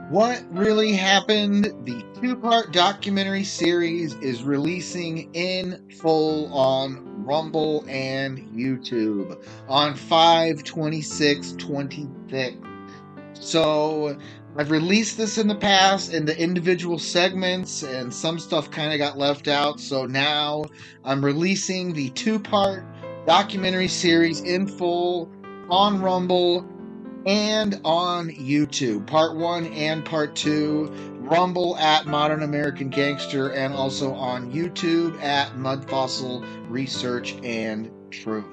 What Really Happened, the two-part documentary series, is releasing in full on Rumble and YouTube on 5/26/26. So I've released this in the past in the individual segments, and some stuff kind of got left out. So now I'm releasing the two-part documentary series in full on Rumble and on YouTube. Part 1 and Part 2. Rumble at Modern American Gangster, and also on YouTube at Mud Fossil Research and Truth.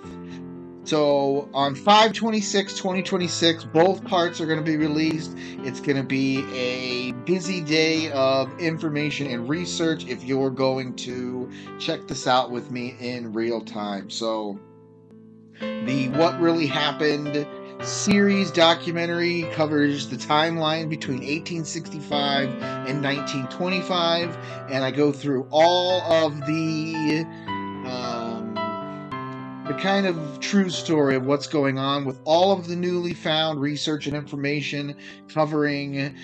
So on 5/26/2026, both parts are going to be released. It's going to be a busy day of information and research if you're going to check this out with me in real time. So the What Really Happened series documentary covers the timeline between 1865 and 1925, and I go through all of the kind of true story of what's going on with all of the newly found research and information covering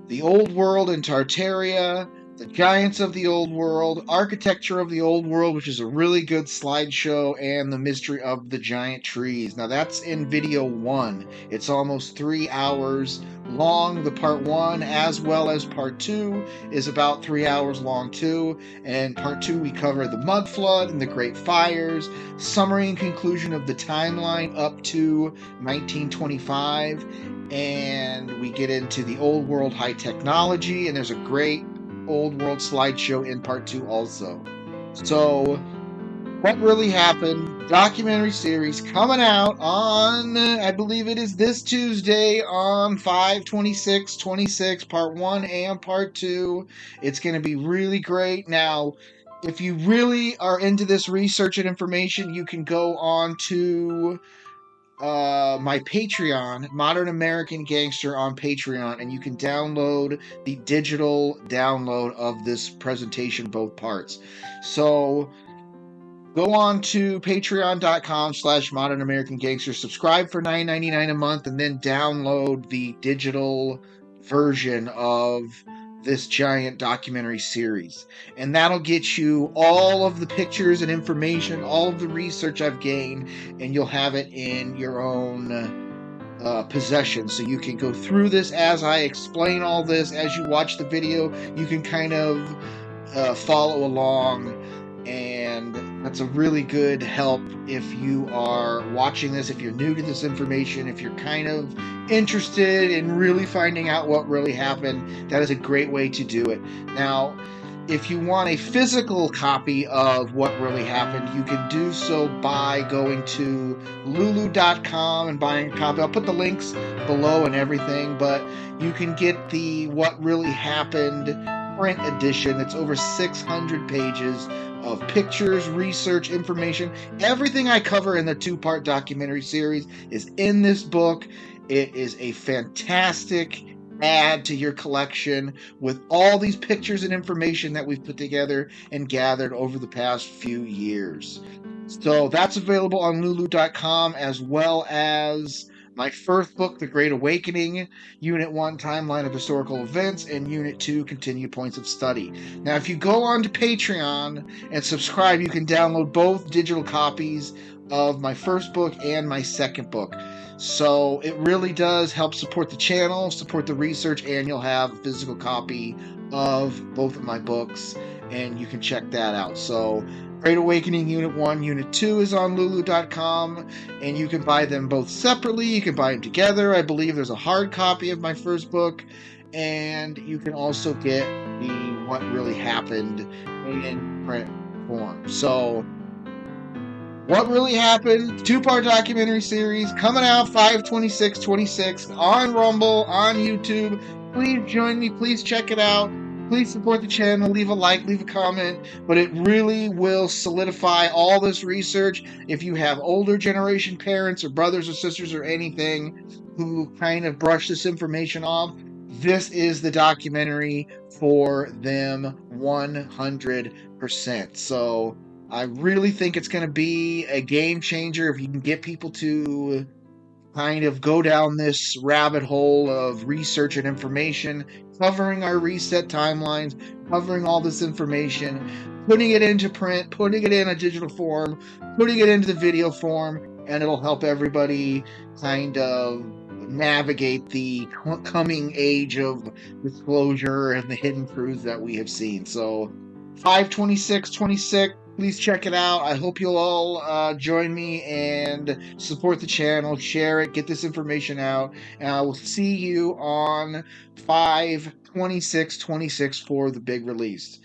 the old world in Tartaria, the giants of the old world, architecture of the old world, which is a really good slideshow, and the mystery of the giant trees. Now that's in video 1. It's almost 3 hours long. The part 1 as well as part 2 is about 3 hours long too. And part 2 we cover the mud flood and the great fires, summary and conclusion of the timeline up to 1925, and we get into the old world high technology, and there's a great old world slideshow in part 2 also. So What Really Happened documentary series coming out on, I believe it is this Tuesday, on 5/26/26, part 1 and part 2. It's going to be really great. Now, if you really are into this research and information, you can go on to my Patreon, Modern American Gangster on Patreon, and you can download the digital download of this presentation, both parts. So go on to patreon.com/Modern American Gangster, subscribe for $9.99 a month, and then download the digital version of this giant documentary series. And that'll get you all of the pictures and information, all of the research I've gained, and you'll have it in your own possession. So you can go through this as I explain all this. As you watch the video, you can kind of follow along, and that's a really good help if you are watching this, if you're new to this information, if you're kind of interested in really finding out what really happened. That is a great way to do it. Now, if you want a physical copy of What Really Happened, you can do so by going to lulu.com and buying a copy. I'll put the links below and everything, but you can get the What Really Happened print edition. It's over 600 pages of pictures, research, information. Everything I cover in the two-part documentary series is in this book. It is a fantastic add to your collection with all these pictures and information that we've put together and gathered over the past few years. So that's available on lulu.com, as well as my first book, The Great Awakening, Unit 1, Timeline of Historical Events, and Unit 2, Continued Points of Study. Now, if you go on to Patreon and subscribe, you can download both digital copies of my first book and my second book. So it really does help support the channel, support the research, and you'll have a physical copy of both of my books, and you can check that out. So Great Awakening Unit 1, Unit 2 is on lulu.com, and you can buy them both separately. You can buy them together. I believe there's a hard copy of my first book, and you can also get the What Really Happened in print form. So What Really Happened, two-part documentary series, coming out 5/26/26 on Rumble, on YouTube. Please join me. Please check it out. Please support the channel. Leave a like, leave a comment. But it really will solidify all this research. If you have older generation parents or brothers or sisters or anything who kind of brush this information off, this is the documentary for them 100%. So I really think it's going to be a game changer if you can get people to kind of go down this rabbit hole of research and information, covering our reset timelines, covering all this information, putting it into print, putting it in a digital form, putting it into the video form, and it'll help everybody kind of navigate the coming age of disclosure and the hidden truths that we have seen. So 52626, please check it out. I hope you'll all join me and support the channel, share it, get this information out, and I will see you on 52626 for the big release.